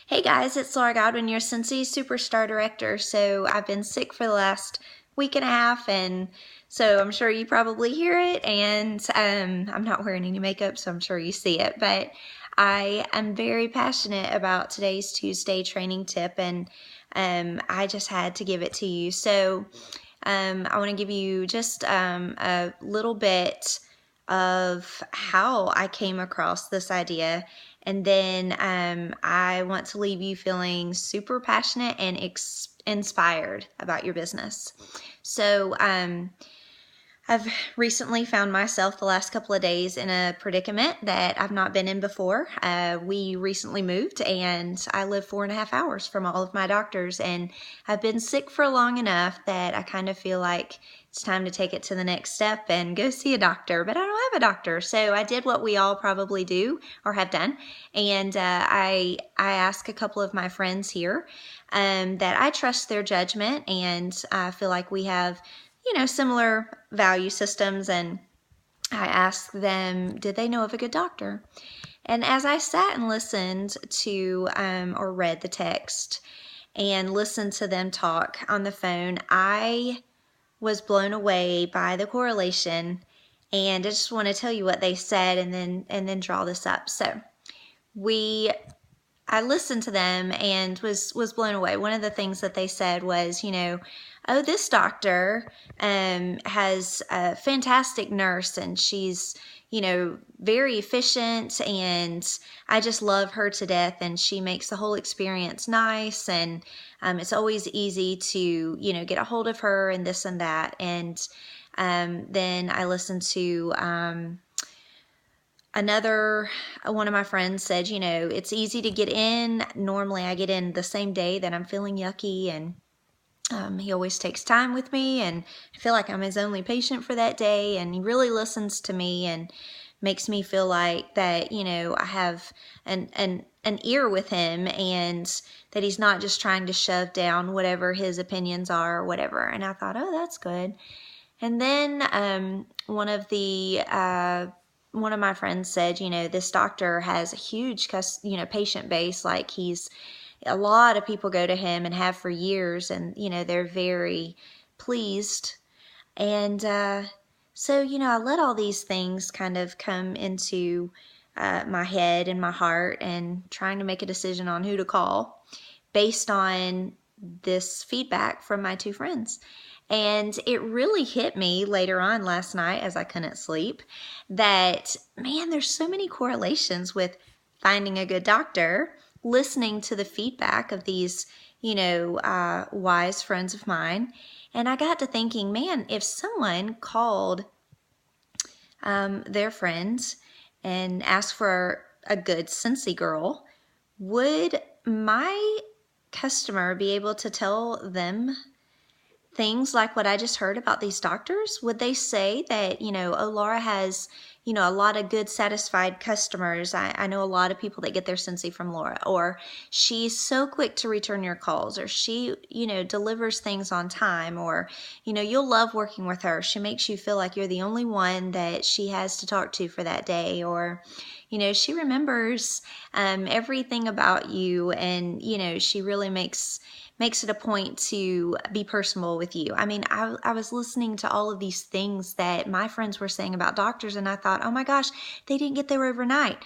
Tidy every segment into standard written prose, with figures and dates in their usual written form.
Hey guys, it's Laura Godwin, your SCENTSY Superstar Director. So I've been sick for the last week and a half, and so I'm sure you probably hear it, and I'm not wearing any makeup, so I'm sure you see it, but I am very passionate about today's Tuesday training tip, and I just had to give it to you. So I want to give you just a little bit of how I came across this idea, and then I want to leave you feeling super passionate and inspired about your business. So I've recently found myself the last couple of days in a predicament that I've not been in before. We recently moved, and I live 4.5 hours from all of my doctors, and I've been sick for long enough that I kind of feel like it's time to take it to the next step and go see a doctor, but I don't have a doctor. So I did what we all probably do or have done, and I asked a couple of my friends here that I trust their judgment, and I feel like we have similar value systems, and I asked them, did they know of a good doctor? And as I sat and listened to or read the text and listened to them talk on the phone, I was blown away by the correlation, and I just want to tell you what they said and then draw this up. So I listened to them and was blown away. One of the things that they said was, oh, this doctor has a fantastic nurse, and she's, very efficient, and I just love her to death, and she makes the whole experience nice, and it's always easy to, get a hold of her, and this and that. And then I listened to another one of my friends said, it's easy to get in. Normally I get in the same day that I'm feeling yucky, and he always takes time with me, and I feel like I'm his only patient for that day, and he really listens to me and makes me feel like that, I have an ear with him, and that he's not just trying to shove down whatever his opinions are or whatever. And I thought, oh, that's good. And then one of my friends said, this doctor has a huge, patient base. Like, a lot of people go to him and have for years, and, they're very pleased. And so, I let all these things kind of come into my head and my heart, and trying to make a decision on who to call based on this feedback from my two friends. And it really hit me later on last night as I couldn't sleep that, man, there's so many correlations with finding a good doctor, listening to the feedback of these, wise friends of mine. And I got to thinking, man, if someone called their friends and asked for a good SCENTSY girl, would my customer be able to tell them things like what I just heard about these doctors? Would they say that, oh, Laura has, a lot of good, satisfied customers. I know a lot of people that get their SCENTSY from Laura, or she's so quick to return your calls, or she, delivers things on time, or, you'll love working with her. She makes you feel like you're the only one that she has to talk to for that day, or, she remembers everything about you, and, she really makes it a point to be personable with you. I mean, I was listening to all of these things that my friends were saying about doctors, and I thought, oh my gosh, they didn't get there overnight.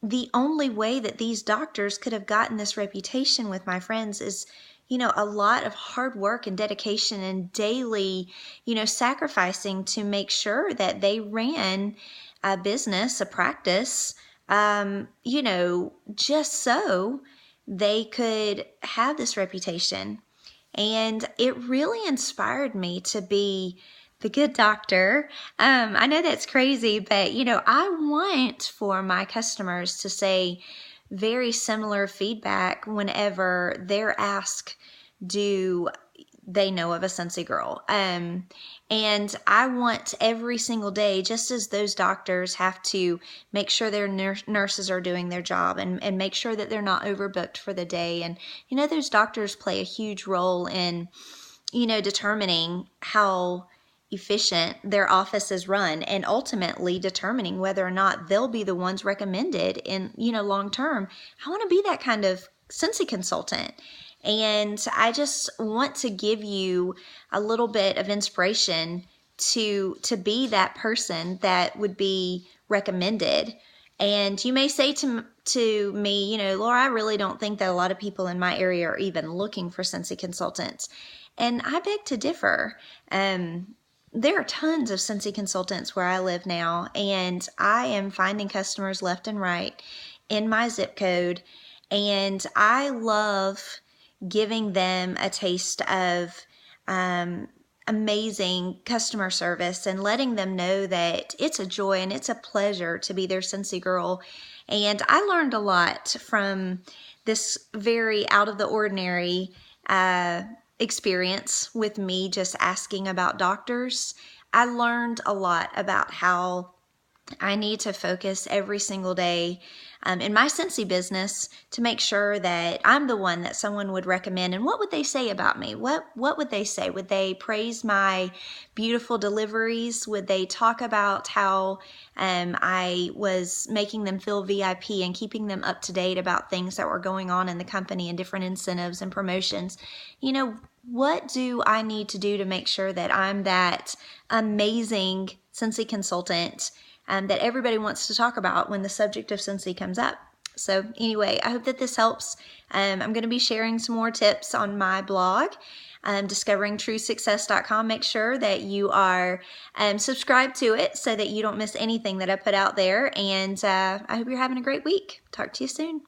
The only way that these doctors could have gotten this reputation with my friends is, a lot of hard work and dedication and daily, sacrificing to make sure that they ran a business, a practice, just so they could have this reputation. And it really inspired me to be the good doctor. I know that's crazy, but I want for my customers to say very similar feedback whenever they're asked, do they know of a SCENTSY girl? And I want every single day, just as those doctors have to make sure their nurses are doing their job, and make sure that they're not overbooked for the day. And, those doctors play a huge role in, determining how efficient their office is run, and ultimately determining whether or not they'll be the ones recommended in, long term. I want to be that kind of SCENTSY consultant. And I just want to give you a little bit of inspiration to be that person that would be recommended. And you may say to me, Laura, I really don't think that a lot of people in my area are even looking for SCENTSY consultants. And I beg to differ. There are tons of SCENTSY consultants where I live now, and I am finding customers left and right in my zip code. And I love giving them a taste of amazing customer service and letting them know that it's a joy and it's a pleasure to be their SCENTSY girl. And I learned a lot from this very out of the ordinary experience with me just asking about doctors. I learned a lot about how I need to focus every single day in my SCENTSY business to make sure that I'm the one that someone would recommend. And what would they say about me? What would they say? Would they praise my beautiful deliveries? Would they talk about how I was making them feel VIP and keeping them up to date about things that were going on in the company and different incentives and promotions? What do I need to do to make sure that I'm that amazing SCENTSY consultant that everybody wants to talk about when the subject of SCENTSY comes up? So anyway, I hope that this helps. I'm going to be sharing some more tips on my blog, discoveringtruesuccess.com. Make sure that you are subscribed to it so that you don't miss anything that I put out there. And I hope you're having a great week. Talk to you soon.